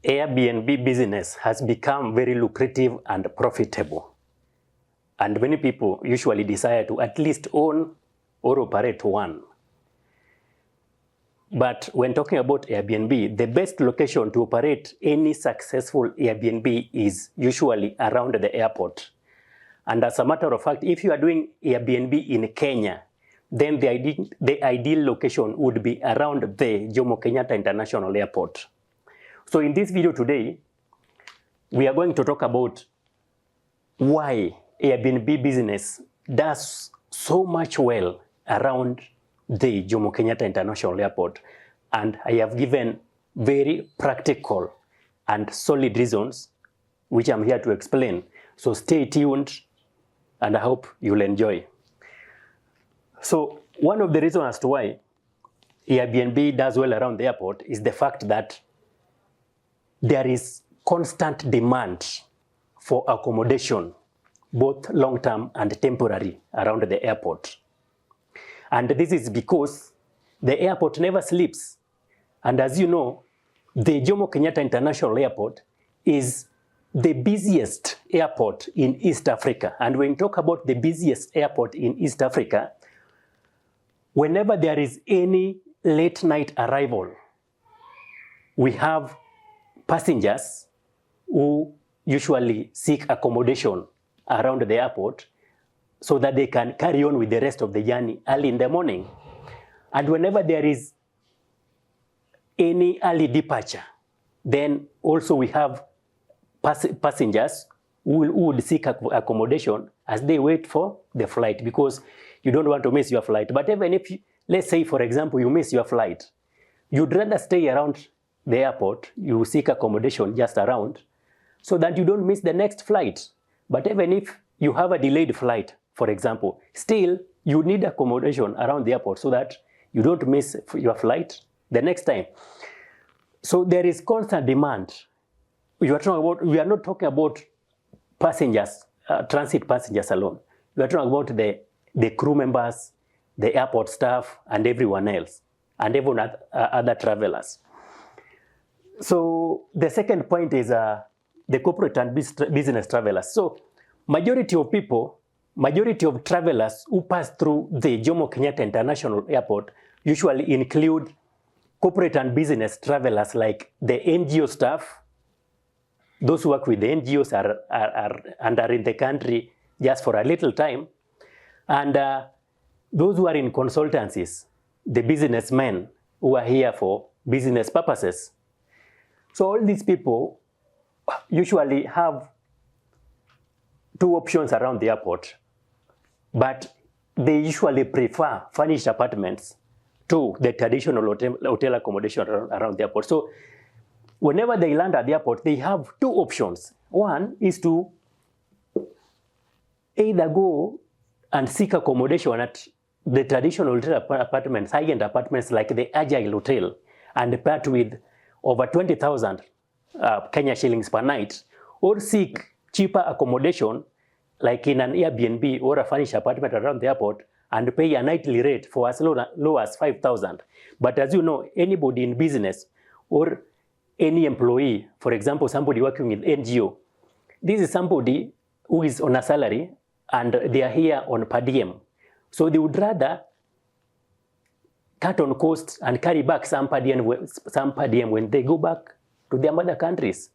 Airbnb business has become very lucrative and profitable. And many people usually desire to at least own or operate one. But when talking about Airbnb, the best location to operate any successful Airbnb is usually around the airport. And as a matter of fact, if you are doing Airbnb in Kenya, then the ideal location would be around the Jomo Kenyatta International Airport. So in this video today, we are going to talk about why Airbnb business does so much well around the Jomo Kenyatta International Airport. And I have given very practical and solid reasons, which I'm here to explain. So stay tuned, and I hope you'll enjoy. So one of the reasons as to why Airbnb does well around the airport is the fact that there is constant demand for accommodation, both long-term and temporary, around the airport. And this is because the airport never sleeps. And as you know, the Jomo Kenyatta International Airport is the busiest airport in East Africa. And when we talk about the busiest airport in East Africa, whenever there is any late night arrival, we have passengers who usually seek accommodation around the airport so that they can carry on with the rest of the journey early in the morning. And whenever there is any early departure, then also we have passengers who would seek accommodation as they wait for the flight, because you don't want to miss your flight. But even if, let's say, for example, you miss your flight, you'd rather stay around the airport, you seek accommodation just around, so that you don't miss the next flight. But even if you have a delayed flight, for example, still you need accommodation around the airport so that you don't miss your flight the next time. So there is constant demand. We are not talking about passengers, transit passengers alone. We are talking about the crew members, the airport staff, and everyone else, and even other travelers. So the second point is the corporate and business travelers. So majority of travelers who pass through the Jomo Kenyatta International Airport usually include corporate and business travelers, like the NGO staff. Those who work with the NGOs are in the country just for a little time. And those who are in consultancies, the businessmen who are here for business purposes. So all these people usually have two options around the airport, but they usually prefer furnished apartments to the traditional hotel accommodation around the airport. So whenever they land at the airport, they have two options. One is to either go and seek accommodation at the traditional hotel apartments, high-end apartments like the Agile Hotel, and part with over 20,000 Kenya shillings per night, or seek cheaper accommodation like in an Airbnb or a furnished apartment around the airport and pay a nightly rate for as low as 5,000. But as you know, anybody in business or any employee, for example, somebody working with NGO, this is somebody who is on a salary and they are here on per diem. So they would rather cut on costs and carry back some per diem when they go back to their mother countries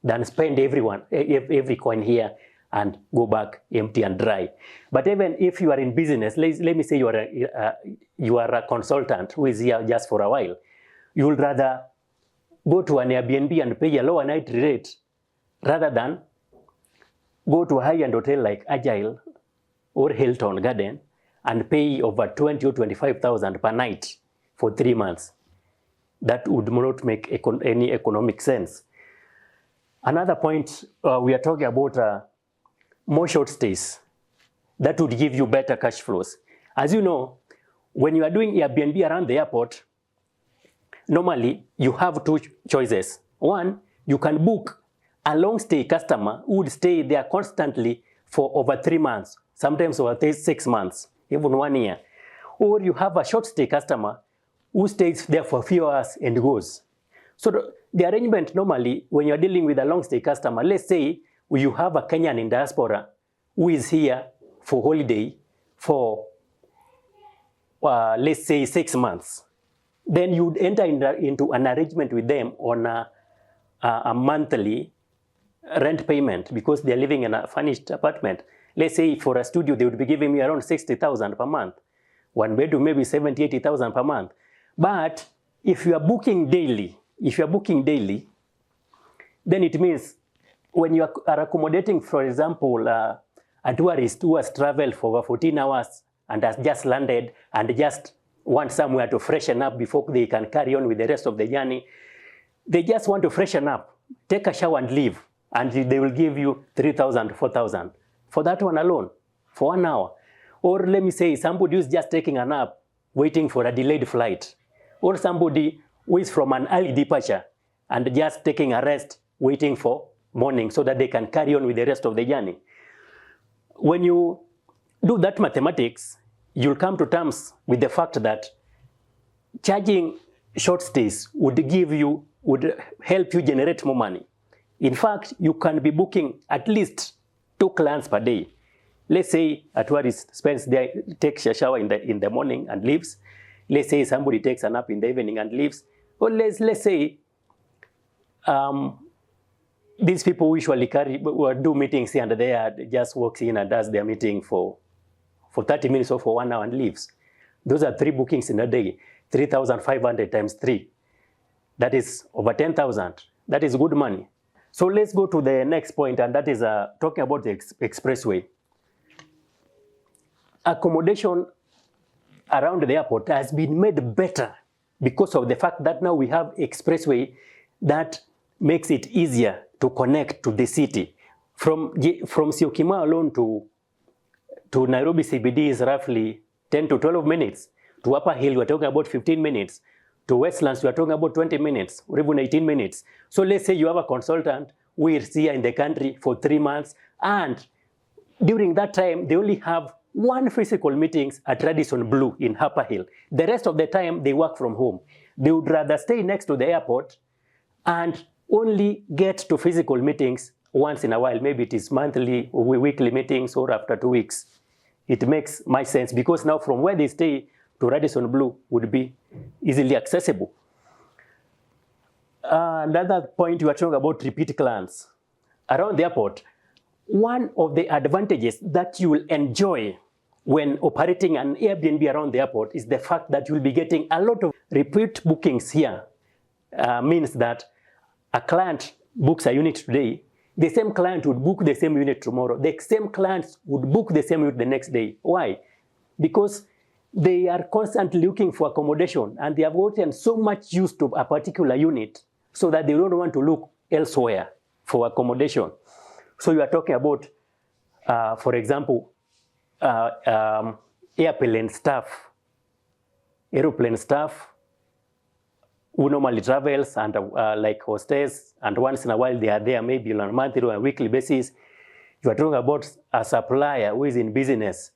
than spend every coin here and go back empty and dry. But even if you are in business, let me say you are a consultant who is here just for a while, you would rather go to an Airbnb and pay a lower night rate rather than go to a high-end hotel like Agile or Hilton Garden and pay over 20 or 25,000 per night for 3 months. That would not make any economic sense. Another point, we are talking about more short stays. That would give you better cash flows. As you know, when you are doing Airbnb around the airport, normally you have two choices. One, you can book a long stay customer who would stay there constantly for over 3 months, sometimes over 6 months, even 1 year. Or you have a short stay customer who stays there for a few hours and goes. So The arrangement normally, when you're dealing with a long-stay customer, let's say you have a Kenyan in diaspora who is here for holiday for, let's say, 6 months. Then you'd enter into an arrangement with them on a monthly rent payment because they're living in a furnished apartment. Let's say for a studio, they would be giving me around 60,000 per month. One bedroom, maybe 70, 80,000 per month. But if you are booking daily, then it means when you are accommodating, for example, a tourist who has traveled for over 14 hours and has just landed and just want somewhere to freshen up before they can carry on with the rest of the journey, they just want to freshen up, take a shower and leave, and they will give you 3,000, 4,000 for that one alone, for 1 hour. Or let me say somebody who's just taking a nap, waiting for a delayed flight, or somebody who is from an early departure and just taking a rest, waiting for morning so that they can carry on with the rest of the journey. When you do that mathematics, you'll come to terms with the fact that charging short stays would help you generate more money. In fact, you can be booking at least 2 clients per day. Let's say a tourist takes a shower in the morning and leaves. Let's say somebody takes a nap in the evening and leaves. Or let's say these people usually do meetings here and there, just walks in and does their meeting for 30 minutes or for 1 hour and leaves. Those are 3 bookings in a day, 3,500 times 3. That is over 10,000. That is good money. So let's go to the next point, and that is talking about the expressway. Accommodation around the airport has been made better because of the fact that now we have expressway that makes it easier to connect to the city. From Syokimau alone to Nairobi CBD is roughly 10 to 12 minutes. To Upper Hill, we're talking about 15 minutes. To Westlands, we're talking about 20 minutes or even 18 minutes. So let's say you have a consultant who is here in the country for 3 months, and during that time, they only have 1 physical meetings at Radisson Blu in Upper Hill. The rest of the time, they work from home. They would rather stay next to the airport and only get to physical meetings once in a while. Maybe it is monthly or weekly meetings or after 2 weeks. It makes my sense because now from where they stay to Radisson Blu would be easily accessible. Another point you are talking about repeat clients. Around the airport, one of the advantages that you will enjoy when operating an Airbnb around the airport is the fact that you will be getting a lot of repeat bookings here. Means that a client books a unit today, the same client would book the same unit tomorrow. The same clients would book the same unit the next day. Why? Because they are constantly looking for accommodation and they have gotten so much used to a particular unit so that they don't want to look elsewhere for accommodation. So you are talking about, for example, airplane staff who normally travels and like hostess, and once in a while they are there maybe on a monthly or a weekly basis. You are talking about a supplier who is in business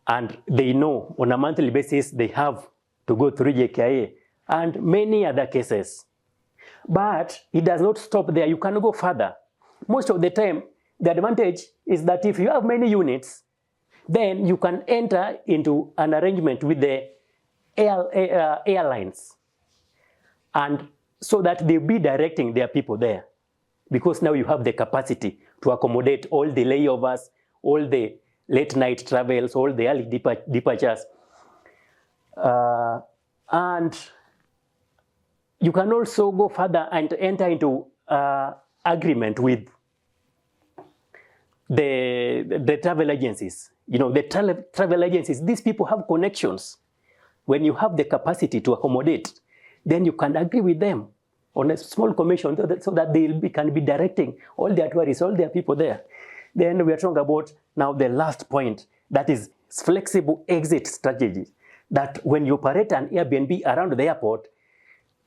and they know on a monthly basis they have to go through JKIA and many other cases. But it does not stop there. You can go further. Most of the time, the advantage is that if you have many units, then you can enter into an arrangement with the airlines, and so that they'll be directing their people there, because now you have the capacity to accommodate all the layovers, all the late night travels, all the early departures. And you can also go further and enter into agreement with the travel agencies. You know, the travel agencies, these people have connections. When you have the capacity to accommodate, then you can agree with them on a small commission so that they can be directing all their tourists, all their people there. Then we are talking about now the last point, that is flexible exit strategy. That when you operate an Airbnb around the airport,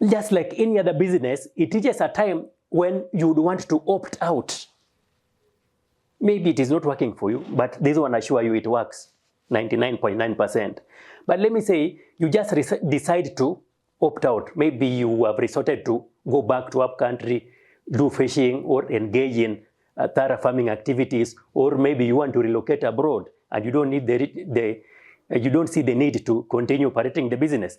just like any other business, it reaches a time when you would want to opt out. Maybe it is not working for you, but this one I assure you it works 99.9%. But let me say you just decide to opt out. Maybe you have resorted to go back to up country, do fishing or engage in thorough farming activities, or maybe you want to relocate abroad and you don't need you don't see the need to continue operating the business.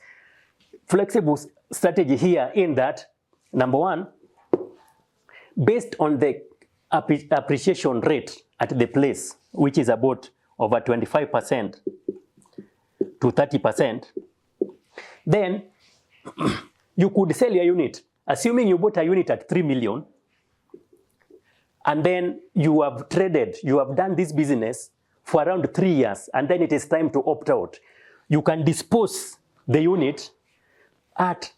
Flexible strategy here in that, number one, based on the appreciation rate at the place, which is about over 25% to 30%, then you could sell your unit. Assuming you bought a unit at 3 million, and then you have traded, you have done this business for around 3 years, and then it is time to opt out. You can dispose the unit at,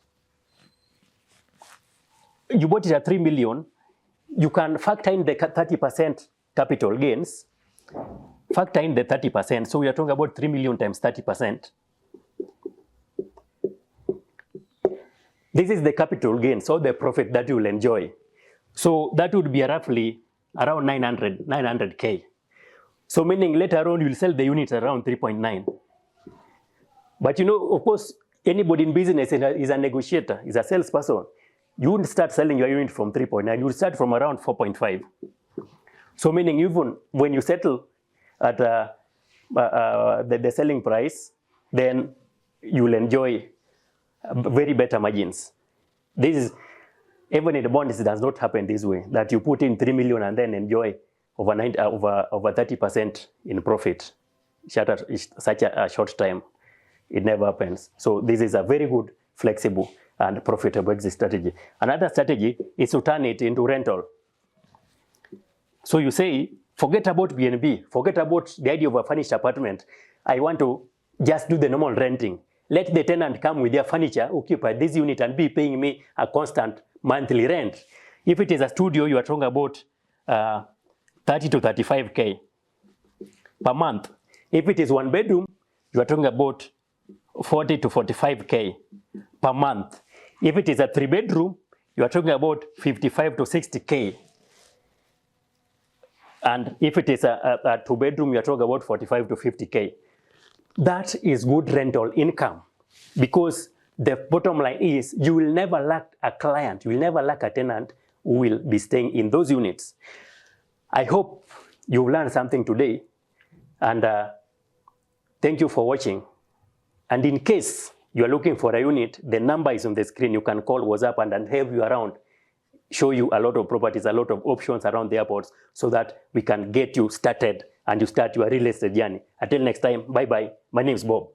you bought it at 3 million, you can factor in the 30% capital gains, factor in the 30%, so we are talking about 3 million times 30%. This is the capital gain, so the profit that you will enjoy. So that would be roughly around 900K. So meaning later on you'll sell the unit around 3.9. But you know, of course, anybody in business is a negotiator, is a salesperson. You wouldn't start selling your unit from 3.9, you would start from around 4.5. So meaning even when you settle at the selling price, then you'll enjoy very better margins. This is, even in the bonds, it does not happen this way, that you put in 3 million and then enjoy over 30% in profit, such a short time. It never happens. So this is a very good, flexible, and profitable exit strategy. Another strategy is to turn it into rental. So you say, forget about B&B, forget about the idea of a furnished apartment. I want to just do the normal renting. Let the tenant come with their furniture, occupy this unit, and be paying me a constant monthly rent. If it is a studio, you are talking about 30 to 35K per month. If it is one bedroom, you are talking about 40 to 45K per month. If it is a 3-bedroom, you are talking about 55 to 60K. And if it is a 2-bedroom, you are talking about 45 to 50K. That is good rental income, because the bottom line is you will never lack a client, you will never lack a tenant who will be staying in those units. I hope you've learned something today, and thank you for watching. And in case you are looking for a unit, the number is on the screen. You can call, WhatsApp, and help you around, show you a lot of properties, a lot of options around the airports, so that we can get you started and you start your real estate journey. Until next time, bye-bye. My name is Bob.